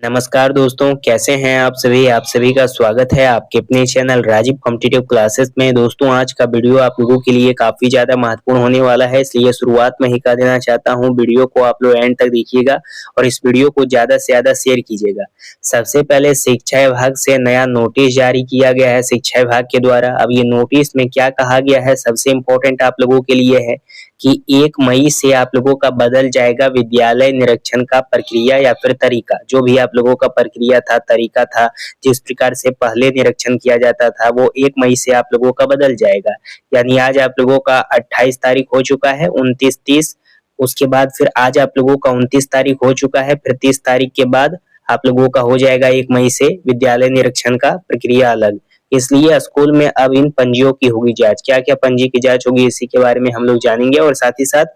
नमस्कार दोस्तों, कैसे हैं आप सभी का स्वागत है आपके अपने चैनल राजीव कॉम्पिटिटिव क्लासेस में। दोस्तों, आज का वीडियो आप लोगों के लिए काफी ज्यादा महत्वपूर्ण होने वाला है, इसलिए शुरुआत में ही कह देना चाहता हूं, वीडियो को आप लोग एंड तक देखिएगा और इस वीडियो को ज्यादा से ज्यादा शेयर कीजिएगा। सबसे पहले शिक्षा विभाग से नया नोटिस जारी किया गया है शिक्षा विभाग के द्वारा। अब ये नोटिस में क्या कहा गया है, सबसे इम्पोर्टेंट आप लोगों के लिए है कि 1 मई से आप लोगों का बदल जाएगा विद्यालय निरीक्षण का प्रक्रिया या फिर तरीका। जो भी आप लोगों का प्रक्रिया था, तरीका था, जिस प्रकार से पहले निरीक्षण किया जाता था, वो 1 मई से आप लोगों का बदल जाएगा। यानी आज आप लोगों का 28 तारीख हो चुका है, 29, 30, उसके बाद फिर आज आप लोगों का 29 तारीख हो चुका है, फिर 30 तारीख के बाद आप लोगों का हो जाएगा 1 मई से विद्यालय निरीक्षण का प्रक्रिया अलग। इसलिए स्कूल में अब इन पंजियों की होगी जांच। क्या क्या पंजी की जांच होगी, इसी के बारे में हम लोग जानेंगे और साथ ही साथ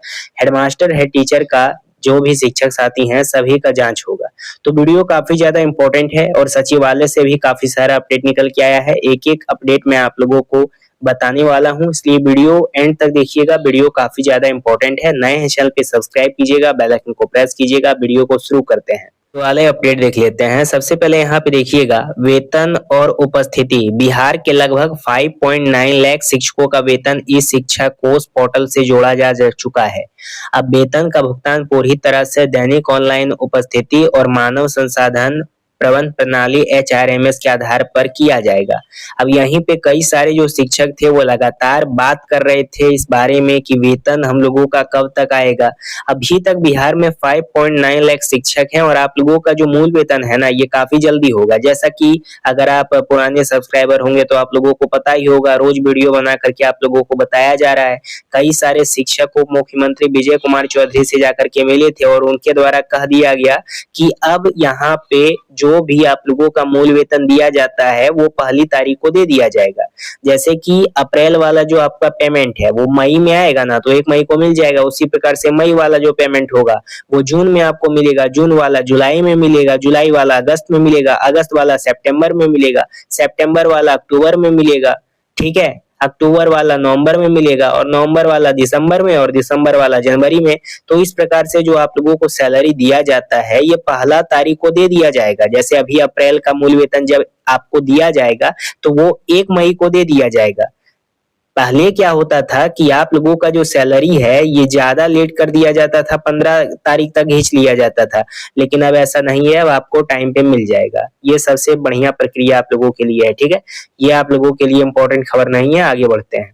हेडमास्टर, हेड टीचर का, जो भी शिक्षक साथी हैं, सभी का जांच होगा। तो वीडियो काफी ज्यादा इंपॉर्टेंट है और सचिवालय से भी काफी सारा अपडेट निकल के आया है। एक एक अपडेट मैं आप लोगों को बताने वाला हूं, इसलिए वीडियो एंड तक देखिएगा। वीडियो काफी ज्यादा इंपॉर्टेंट है। नए हैं चैनल पे सब्सक्राइब कीजिएगा, बेल आइकन को प्रेस कीजिएगा। वीडियो को शुरू करते हैं तो वाले अपडेट देख लेते हैं। सबसे पहले यहाँ पे देखिएगा, वेतन और उपस्थिति। बिहार के लगभग 5.9 लाख शिक्षकों का वेतन ई शिक्षा कोष पोर्टल से जोड़ा जा चुका है। अब वेतन का भुगतान पूरी तरह से दैनिक ऑनलाइन उपस्थिति और मानव संसाधन प्रबंध प्रणाली HRMS के आधार पर किया जाएगा। अब यहीं पे कई सारे जो शिक्षक थे वो लगातार बात कर रहे थे इस बारे में कि वेतन हम लोगों का कब तक आएगा। अभी तक बिहार में 5.9 लाख शिक्षक हैं और आप लोगों का जो मूल वेतन है ना, ये काफी जल्दी होगा। जैसा कि अगर आप पुराने सब्सक्राइबर होंगे तो आप लोगों को पता ही होगा, रोज वीडियो बना करके आप लोगों को बताया जा रहा है। कई सारे शिक्षक को मुख्यमंत्री विजय कुमार चौधरी से जाकर के मिले थे और उनके द्वारा कह दिया गया कि अब यहाँ पे जो भी आप लोगों का मूल वेतन दिया जाता है वो 1 तारीख को दे दिया जाएगा। जैसे कि अप्रैल वाला जो आपका पेमेंट है वो मई में आएगा ना, तो 1 मई को मिल जाएगा। उसी प्रकार से मई वाला जो पेमेंट होगा वो जून में आपको मिलेगा, जून वाला जुलाई में मिलेगा, जुलाई वाला अगस्त में मिलेगा, अगस्त वाला सितंबर में मिलेगा, सितंबर वाला अक्टूबर में मिलेगा, ठीक है, अक्टूबर वाला नवंबर में मिलेगा और नवंबर वाला दिसंबर में और दिसंबर वाला जनवरी में। तो इस प्रकार से जो आप लोगों को सैलरी दिया जाता है ये 1 तारीख को दे दिया जाएगा। जैसे अभी अप्रैल का मूल वेतन जब आपको दिया जाएगा तो वो 1 मई को दे दिया जाएगा। पहले क्या होता था कि आप लोगों का जो सैलरी है ये ज्यादा लेट कर दिया जाता था, 15 तारीख तक खींच लिया जाता था, लेकिन अब ऐसा नहीं है, अब आपको टाइम पे मिल जाएगा। ये सबसे बढ़िया प्रक्रिया आप लोगों के लिए है, ठीक है। ये आप लोगों के लिए इंपॉर्टेंट खबर नहीं है। आगे बढ़ते हैं।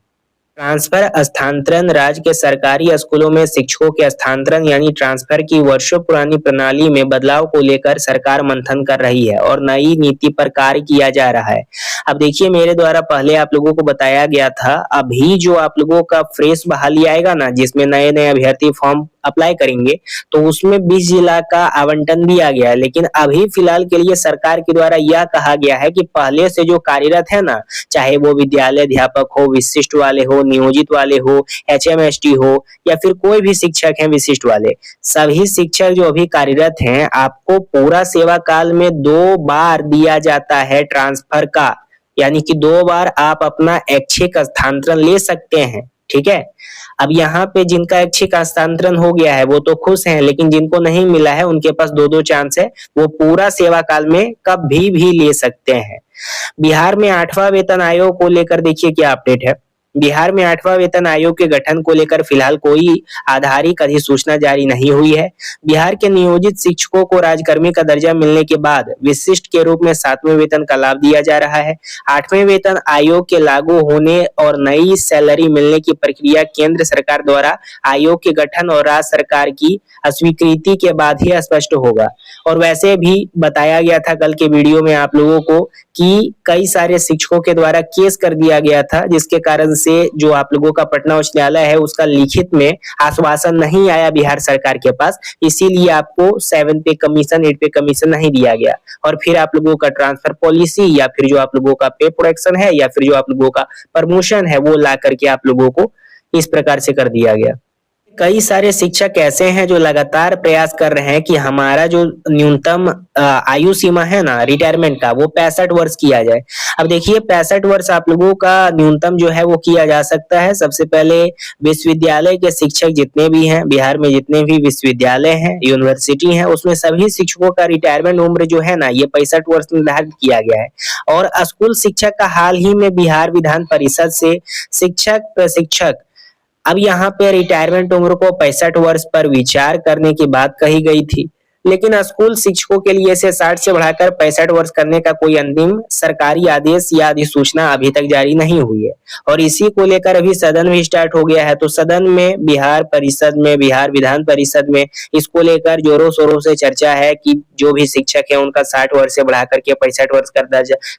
ट्रांसफर स्थानांतरण। राज्य के सरकारी स्कूलों में शिक्षकों के स्थानांतरण यानी ट्रांसफर की वर्षों पुरानी प्रणाली में बदलाव को लेकर सरकार मंथन कर रही है और नई नीति पर कार्य किया जा रहा है। अब देखिए, मेरे द्वारा पहले आप लोगों को बताया गया था, अभी जो आप लोगों का फ्रेश बहाली आएगा ना, जिसमें नए नए अभ्यर्थी फॉर्म अप्लाई करेंगे, तो उसमें 20 जिला का आवंटन दिया गया है। लेकिन अभी फिलहाल के लिए सरकार के द्वारा यह कहा गया है कि पहले से जो कार्यरत है ना, चाहे वो विद्यालय अध्यापक हो, विशिष्ट वाले हो, नियोजित वाले हो, HMST हो या फिर कोई भी शिक्षक है विशिष्ट वाले, सभी शिक्षक जो अभी कार्यरत हैं, आपको पूरा सेवा काल में 2 बार दिया जाता है ट्रांसफर का। यानी कि 2 बार आप अपना ऐच्छिक स्थानांतरण ले सकते हैं, ठीक है। अब यहाँ पे जिनका ऐच्छिक हस्तांतरण हो गया है वो तो खुश हैं, लेकिन जिनको नहीं मिला है उनके पास 2-2 चांस है, वो पूरा सेवा काल में कभी भी ले सकते हैं। बिहार में 8वां वेतन आयोग को लेकर देखिए क्या अपडेट है। बिहार में 8वां वेतन आयोग के गठन को लेकर फिलहाल कोई आधिकारिक अधिसूचना जारी नहीं हुई है। बिहार के नियोजित शिक्षकों को राजकर्मी का दर्जा मिलने के बाद विशिष्ट के रूप में 7वें वेतन का लाभ दिया जा रहा है। 8वें वेतन आयोग के लागू होने और नई सैलरी मिलने की प्रक्रिया केंद्र सरकार द्वारा आयोग के गठन और राज्य सरकार की स्वीकृति के बाद ही स्पष्ट होगा। और वैसे भी बताया गया था कल के वीडियो में आप लोगों को कि कई सारे शिक्षकों के द्वारा केस कर दिया गया था, जिसके कारण से जो आप लोगों का पटना उच्च न्यायालय है उसका लिखित में आश्वासन नहीं आया बिहार सरकार के पास, इसीलिए आपको 7 पे कमीशन, 8 पे कमीशन नहीं दिया गया। और फिर आप लोगों का ट्रांसफर पॉलिसी या फिर जो आप लोगों का पे प्रोडक्शन है या फिर जो आप लोगों का प्रमोशन है वो ला करके आप लोगों को इस प्रकार से कर दिया गया। कई सारे शिक्षक ऐसे हैं जो लगातार प्रयास कर रहे हैं कि हमारा जो न्यूनतम आयु सीमा है ना रिटायरमेंट का वो 65 वर्ष किया जाए। अब देखिए 65 वर्ष आप लोगों का न्यूनतम जो है वो किया जा सकता है। सबसे पहले विश्वविद्यालय के शिक्षक जितने भी हैं, बिहार में जितने भी विश्वविद्यालय हैं, यूनिवर्सिटी हैं, उसमें सभी शिक्षकों का रिटायरमेंट उम्र जो है ना ये 65 वर्ष निर्धारित किया गया है। और स्कूल शिक्षक का हाल ही में बिहार विधान परिषद से शिक्षक प्रशिक्षक अब यहाँ पे रिटायरमेंट उम्र को 65 वर्ष पर विचार करने की बात कही गई थी, लेकिन स्कूल शिक्षकों के लिए इसे 60 से बढ़ाकर 65 वर्ष करने का कोई अंतिम सरकारी आदेश या अधिसूचना अभी तक जारी नहीं हुई है। और इसी को लेकर अभी सदन भी स्टार्ट हो गया है, तो सदन में बिहार विधान परिषद में इसको लेकर जोरों शोरों से चर्चा है कि जो भी शिक्षक है उनका 60 वर्ष से बढ़ा करके 65 वर्ष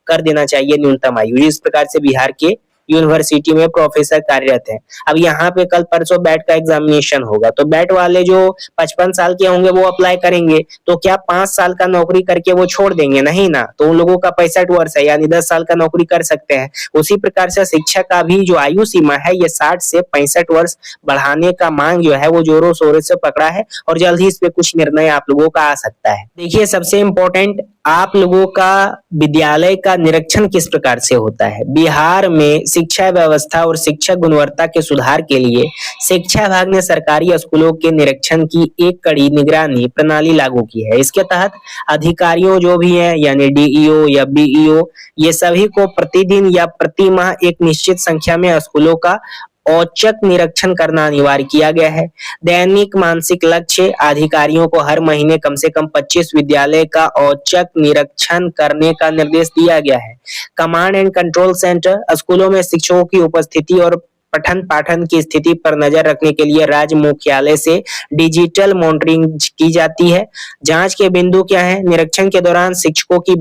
कर देना चाहिए न्यूनतम आयु। इस प्रकार से बिहार के यूनिवर्सिटी में प्रोफेसर कार्यरत हैं। अब यहाँ पे कल परसों बैट का एग्जामिनेशन होगा, तो बैट वाले जो 55 साल के होंगे वो अप्लाई करेंगे, तो क्या 5 साल का नौकरी करके वो छोड़ देंगे? नहीं ना, तो उन लोगों का 65 वर्ष है, यानी 10 साल का नौकरी कर सकते हैं। उसी प्रकार से शिक्षक का भी जो आयु सीमा है ये 60 से 65 वर्ष बढ़ाने का मांग जो है वो जोरों शोरों से पकड़ा है, और जल्द ही इस पे कुछ निर्णय आप लोगों का आ सकता है। देखिए सबसे इम्पोर्टेंट, आप लोगों का विद्यालय का निरीक्षण किस प्रकार से होता है? बिहार में शिक्षा व्यवस्था और शिक्षक गुणवत्ता के सुधार के लिए शिक्षा विभाग ने सरकारी स्कूलों के निरीक्षण की एक कड़ी निगरानी प्रणाली लागू की है। इसके तहत अधिकारियों जो भी हैं यानी डीईओ या बीईओ, ये सभी को प्रतिदिन या प्रति माह एक निश्चित संख्या में स्कूलों का औचक निरीक्षण करना अनिवार्य किया गया है। दैनिक मानसिक लक्ष्य, अधिकारियों को हर महीने कम से कम 25 विद्यालय का औचक निरीक्षण करने का निर्देश दिया गया है। कमांड एंड कंट्रोल सेंटर, स्कूलों में शिक्षकों की उपस्थिति और पठन पाठन की स्थिति पर नजर रखने के लिए राज्य मुख्यालय से डिजिटल मॉनिटरिंग की जाती है। जांच के बिंदु क्या है? निरीक्षण के दौरान शिक्षकों की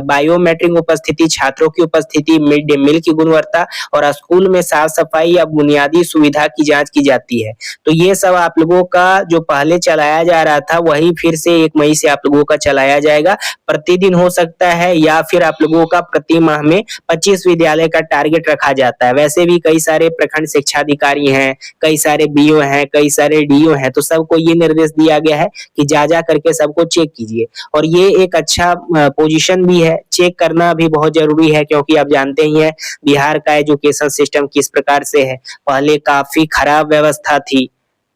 बायोमेट्रिक उपस्थिति, छात्रों की उपस्थिति, मिड डे मील की गुणवत्ता और स्कूल में साफ सफाई या बुनियादी सुविधा की जांच की जाती है। तो ये सब आप लोगों का जो पहले चलाया जा रहा था वही फिर से 1 मई से आप लोगों का चलाया जाएगा। प्रतिदिन हो सकता है या फिर आप लोगों का प्रति माह में 25 विद्यालय का टारगेट रखा जाता है। वैसे भी कई सारे प्रखंड शिक्षा अधिकारी हैं, कई सारे बीओ हैं, कई सारे डीओ हैं, तो सबको ये निर्देश दिया गया है कि जा करके सबको चेक कीजिए। और ये एक अच्छा पोजीशन भी है, चेक करना भी बहुत जरूरी है, क्योंकि आप जानते ही हैं बिहार का एजुकेशन सिस्टम किस प्रकार से है। पहले काफी खराब व्यवस्था थी,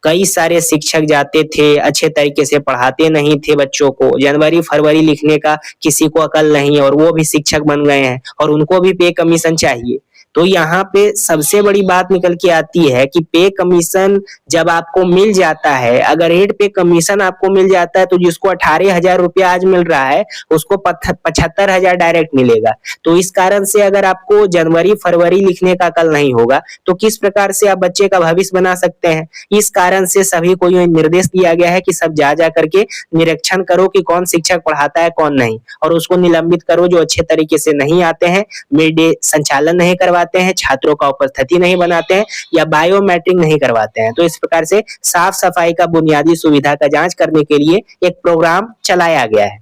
कई सारे शिक्षक जाते थे, अच्छे तरीके से पढ़ाते नहीं थे बच्चों को, जनवरी फरवरी लिखने का किसी को अकल नहीं, और वो भी शिक्षक बन गए हैं और उनको भी पे कमीशन चाहिए। तो यहाँ पे सबसे बड़ी बात निकल के आती है कि पे कमीशन जब आपको मिल जाता है, अगर रेट पे कमीशन आपको मिल जाता है तो जिसको 18,000 रुपया आज मिल रहा है उसको 75,000 डायरेक्ट मिलेगा। तो इस कारण से अगर आपको जनवरी फरवरी लिखने का अकल नहीं होगा तो किस प्रकार से आप बच्चे का भविष्य बना सकते हैं? इस कारण से सभी को ये निर्देश दिया गया है कि सब जा करके निरीक्षण करो कि कौन शिक्षक पढ़ाता है कौन नहीं, और उसको निलंबित करो जो अच्छे तरीके से नहीं आते हैं, मिड डे संचालन नहीं करवाते हैं, छात्रों का उपस्थिति नहीं बनाते हैं या बायोमेट्रिक नहीं करवाते हैं। तो इस प्रकार से साफ सफाई का बुनियादी सुविधा का जांच करने के लिए एक प्रोग्राम चलाया गया है।